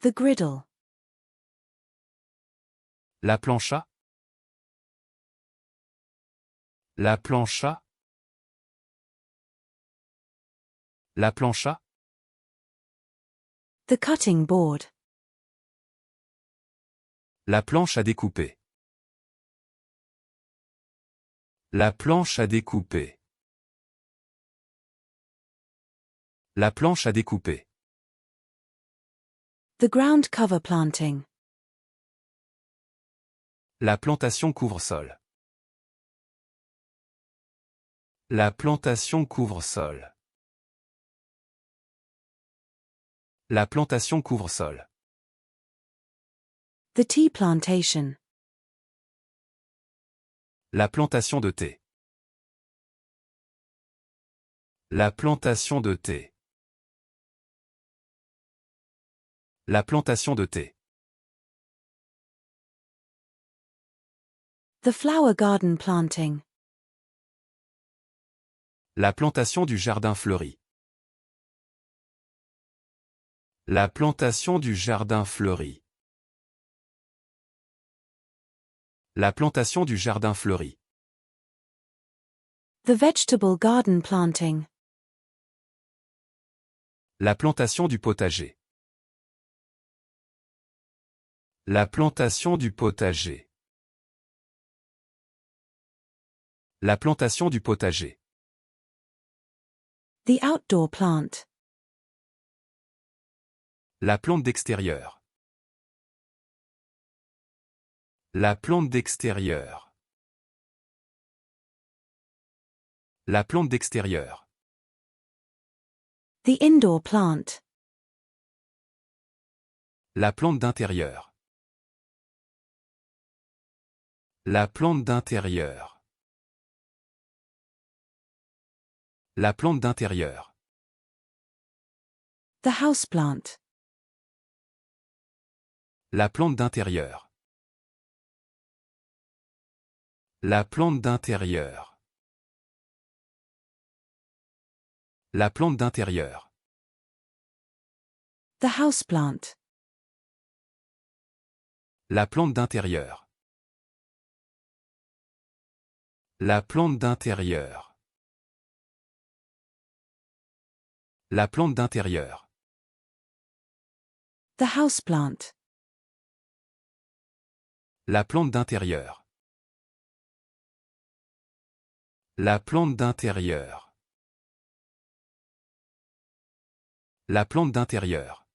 The griddle. La plancha. La plancha. La plancha. The cutting board. La planche à découper. La planche à découper. La planche à découper. The ground cover planting. La plantation couvre-sol. La plantation couvre-sol. La plantation couvre-sol. The tea plantation. La plantation de thé. La plantation de thé. La plantation de thé. The flower garden planting. La plantation du jardin fleuri. La plantation du jardin fleuri. La plantation du jardin fleuri. The vegetable garden planting. La plantation du potager. La plantation du potager. La plantation du potager. The outdoor plant. La plante d'extérieur. La plante d'extérieur. La plante d'extérieur. The indoor plant. La plante d'intérieur. La plante d'intérieur. La plante d'intérieur. The house plant. La plante d'intérieur. La plante d'intérieur. La plante d'intérieur. The house plant. La plante d'intérieur. La plante d'intérieur. La plante d'intérieur. The house plant. La plante d'intérieur. La plante d'intérieur. La plante d'intérieur.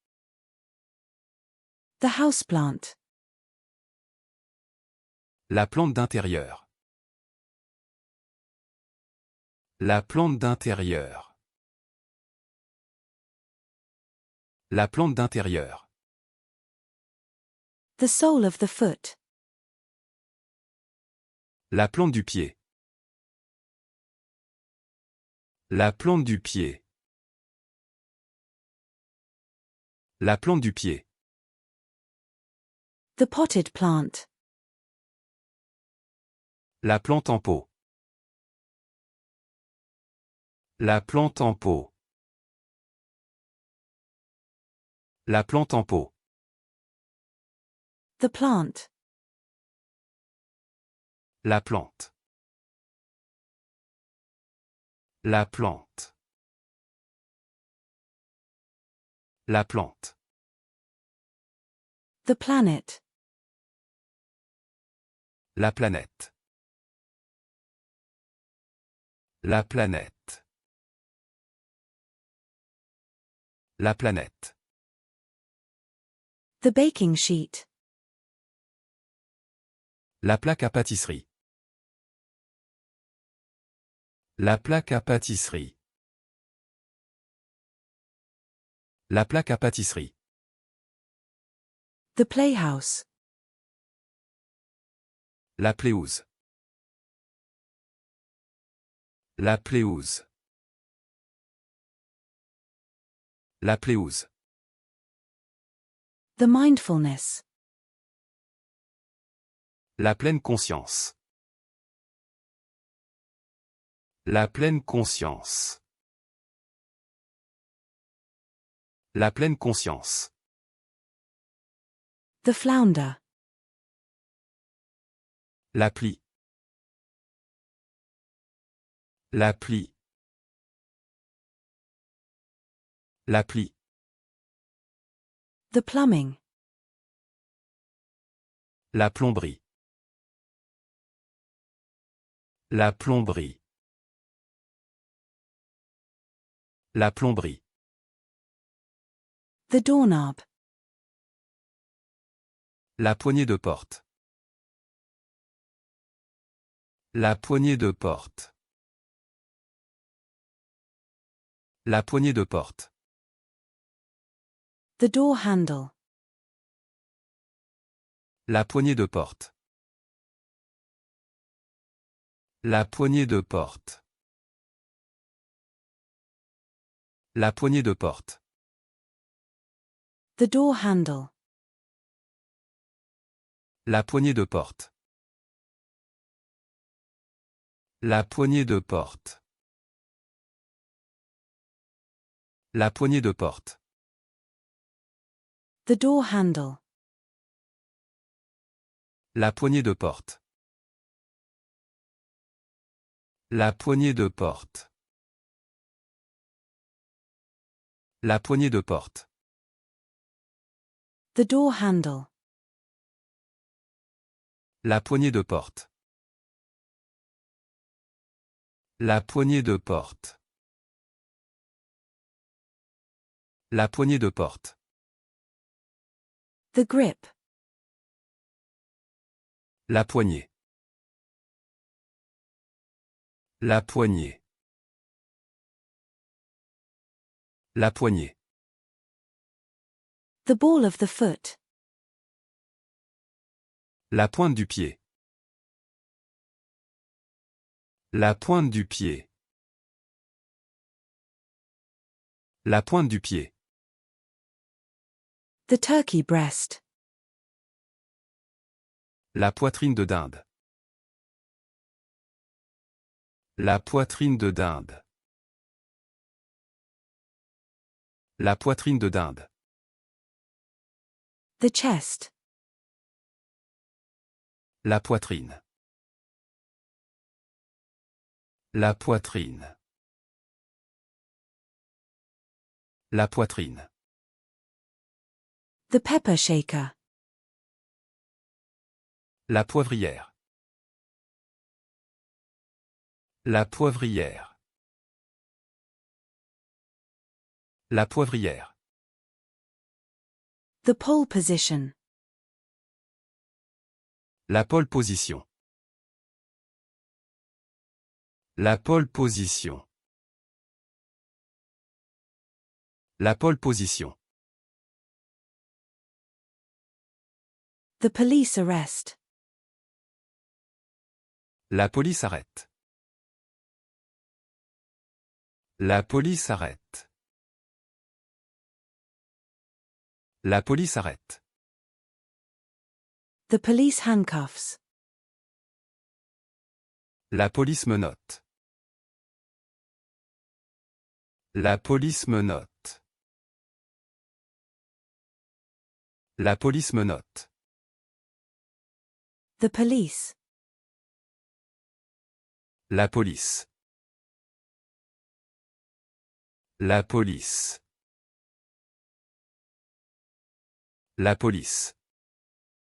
The house plant. La plante d'intérieur. La plante d'intérieur. La plante d'intérieur. The sole of the foot. La plante du pied. La plante du pied. La plante du pied. The potted plant. La plante en pot. La plante en pot. La plante en pot. The plant. La plante. La plante. La plante. The planet. La planète. La planète. La planète. The baking sheet. La plaque à pâtisserie. La plaque à pâtisserie. La plaque à pâtisserie. The playhouse. La pelouse. La pelouse. La pelouse. The mindfulness. La pleine conscience. La pleine conscience. La pleine conscience. The flounder. L'appli. L'appli. L'appli. The plumbing. La plomberie. La plomberie. La plomberie. The doorknob. La poignée de porte. La poignée de porte. La poignée de porte. The door handle. La poignée de porte. La poignée de porte. La poignée de porte. The door handle. La poignée de porte. La poignée de porte. La poignée de porte. The door handle. La poignée de porte. La poignée de porte. La poignée de porte. The door handle. La poignée de porte. La poignée de porte. La poignée de porte. The grip. La poignée. La poignée. La poignée. The ball of the foot. La pointe du pied. La pointe du pied. La pointe du pied. The turkey breast. La poitrine de dinde. La poitrine de dinde. La poitrine de dinde. The chest. La poitrine. La poitrine. La poitrine. The pepper shaker. La poivrière. La poivrière. La poivrière. The pole position. La pole position. La pole position. La pole position. The police arrest. La police arrête. La police arrête. La police arrête. The police handcuffs. La police menotte. La police menotte. La police menotte. The police. La police. La police. La police.